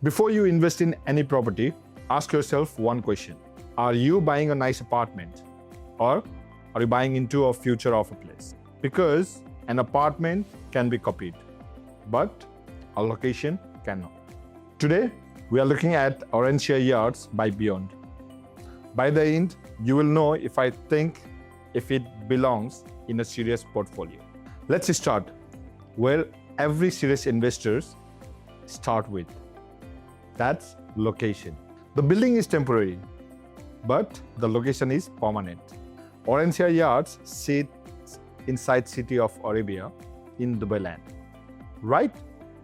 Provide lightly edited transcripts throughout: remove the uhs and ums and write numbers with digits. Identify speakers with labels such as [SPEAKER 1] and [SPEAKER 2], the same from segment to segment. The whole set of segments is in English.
[SPEAKER 1] Before you invest in any property, ask yourself one question. Are you buying a nice apartment or are you buying into a future of a place? Because an apartment can be copied, but a location cannot. Today, we are looking at Aranciya Yards by Beyond. By the end, you will know if it belongs in a serious portfolio. Let's start where every serious investors start with. That's location. The building is temporary, but the location is permanent. Aranciya Yards sits inside city of Arabia in Dubailand, right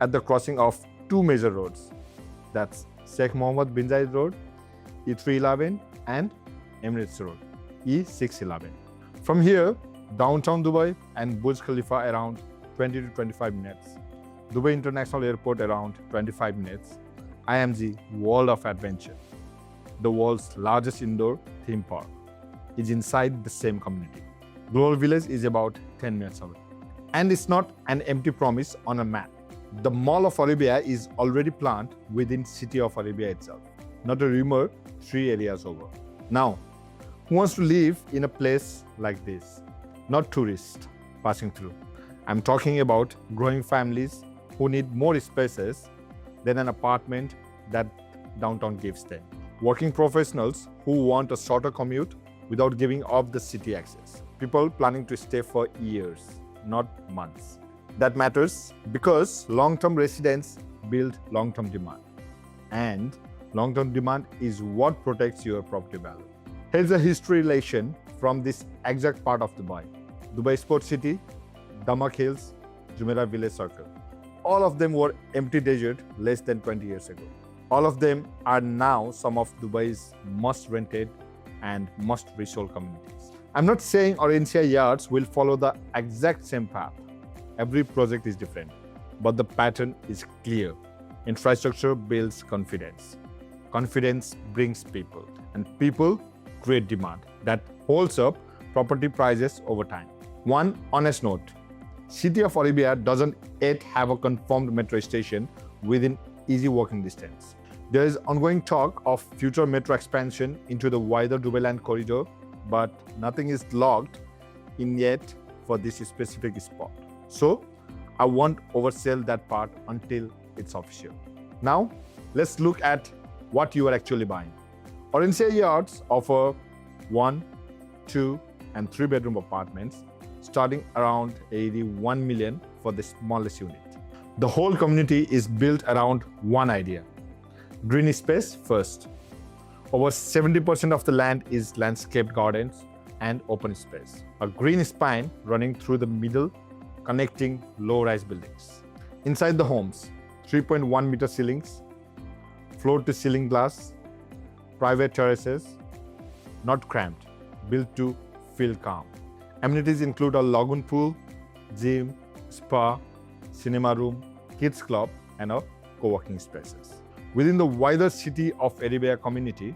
[SPEAKER 1] at the crossing of two major roads. That's Sheikh Mohammed bin Zayed Road, E311, and Emirates Road, E611. From here, downtown Dubai and Burj Khalifa around 20 to 25 minutes. Dubai International Airport around 25 minutes. IMG World of Adventure, the world's largest indoor theme park, is inside the same community. Global Village is about 10 minutes away. And it's not an empty promise on a map. The Mall of Arabia is already planned within City of Arabia itself, not a rumor 3 areas over. Now, who wants to live in a place like this? Not tourists passing through. I'm talking about growing families who need more spaces than an apartment that downtown gives them. Working professionals who want a shorter commute without giving up the city access. People planning to stay for years, not months. That matters because long-term residents build long-term demand. And long-term demand is what protects your property value. Here's a history lesson from this exact part of Dubai. Dubai Sports City, Damak Hills, Jumeirah Village Circle. All of them were empty desert less than 20 years ago. All of them are now some of Dubai's most rented and most resold communities. I'm not saying Aranciya Yards will follow the exact same path. Every project is different, but the pattern is clear. Infrastructure builds confidence. Confidence brings people, and people create demand that holds up property prices over time. One honest note. City of Arabia doesn't yet have a confirmed metro station within easy walking distance. There is ongoing talk of future metro expansion into the wider Dubailand corridor, but nothing is locked in yet for this specific spot. So, I won't oversell that part until it's official. Now, let's look at what you are actually buying. Aranciya Yards offer 1, 2, and 3 bedroom apartments starting around 81 million for the smallest unit. The whole community is built around one idea: green space first. Over 70% of the land is landscaped gardens and open space. A green spine running through the middle, connecting low-rise buildings. Inside the homes, 3.1 meter ceilings, floor-to-ceiling glass, private terraces, not cramped, built to feel calm. Amenities include a lagoon pool, gym, spa, cinema room, kids club, and a co-working spaces. Within the wider City of Arabia community,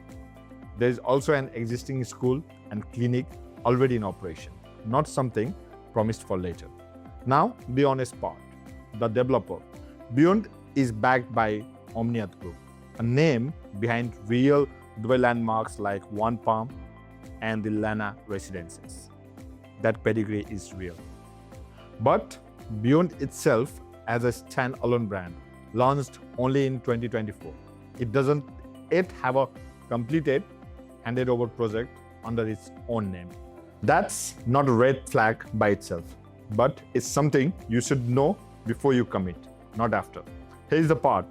[SPEAKER 1] there is also an existing school and clinic already in operation, not something promised for later. Now, the honest part. The developer. Beyond is backed by Omniath Group, a name behind real Dubai landmarks like One Palm and the Lana residences. That pedigree is real. But Beyond itself as a stand-alone brand, launched only in 2024. It doesn't yet have a completed handed over project under its own name. That's not a red flag by itself, but it's something you should know before you commit, not after. Here's the part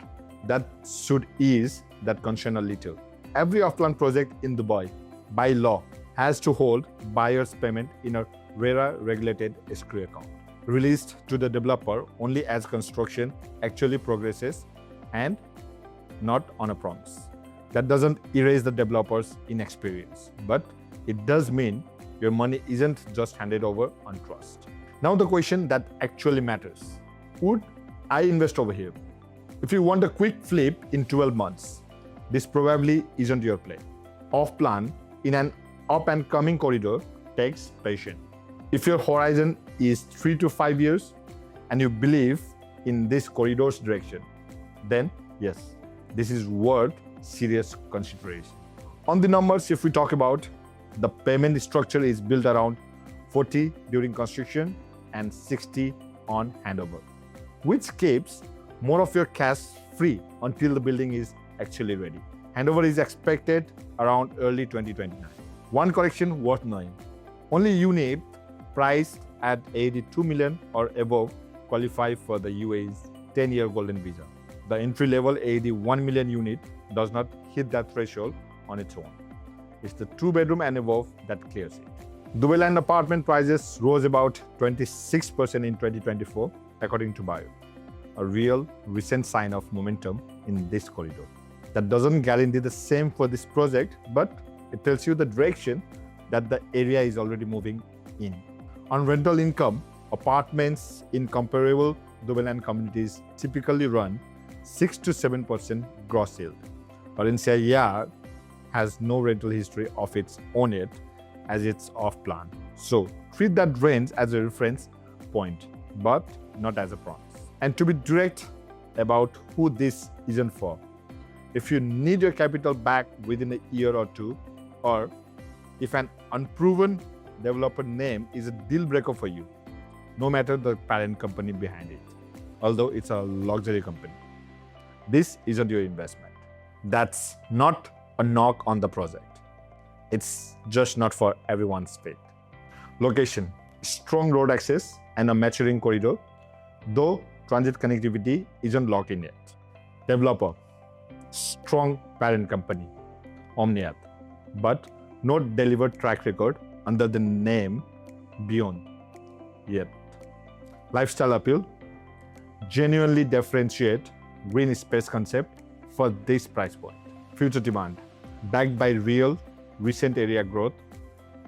[SPEAKER 1] that should ease that concern a little. Every off-plan project in Dubai, by law, has to hold buyer's payment in a RERA regulated escrow account, released to the developer only as construction actually progresses and not on a promise. That doesn't erase the developer's inexperience, but it does mean your money isn't just handed over on trust. Now the question that actually matters. Would I invest over here? If you want a quick flip in 12 months, this probably isn't your play. Off-plan, in an up-and-coming corridor, takes patience. If your horizon is 3 to 5 years and you believe in this corridor's direction, then yes, This is worth serious consideration. On the numbers, if we talk about, the payment structure is built around 40 during construction and 60 on handover, which keeps more of your cash free until the building is actually ready. Handover is expected around early 2029. One correction worth knowing: only unit priced at 82 million or above qualify for the UAE's 10-year golden visa. The entry-level 81 million unit does not hit that threshold on its own. It's the 2-bedroom and above that clears it. Dubailand apartment prices rose about 26% in 2024, according to Bio, a real recent sign of momentum in this corridor. That doesn't guarantee the same for this project, but it tells you the direction that the area is already moving in. On rental income, apartments in comparable Dubailand communities typically run 6 to 7% gross yield. Aranciya Yards has no rental history of its own yet, as it's off-plan. So treat that range as a reference point, but not as a promise. And to be direct about who this isn't for, if you need your capital back within a year or two, or if an unproven developer name is a deal breaker for you, no matter the parent company behind it, although it's a luxury company, this isn't your investment. That's not a knock on the project. It's just not for everyone's fit. Location: strong road access and a maturing corridor, though transit connectivity isn't locked in yet. Developer: strong parent company, Omniat, but no delivered track record under the name beyond yet. Lifestyle appeal: genuinely differentiate green space concept for this price point. Future demand: backed by real recent area growth,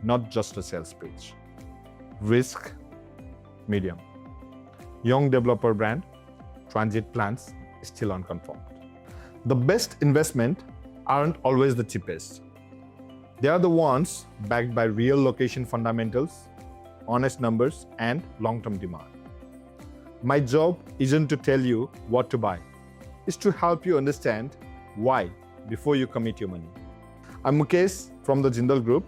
[SPEAKER 1] not just a sales pitch. Risk: medium. Young developer brand, transit plans still unconfirmed. The best investment aren't always the cheapest. They are the ones backed by real location fundamentals, honest numbers, and long-term demand. My job isn't to tell you what to buy. It's to help you understand why before you commit your money. I'm Mukesh from the Jindal Group.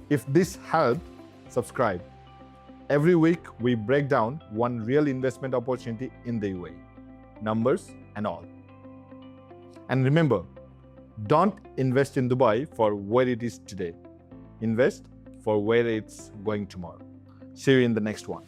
[SPEAKER 1] If this helped, subscribe. Every week, we break down one real investment opportunity in the UAE, numbers and all. And remember, don't invest in Dubai for where it is today. Invest for where it's going tomorrow. See you in the next one.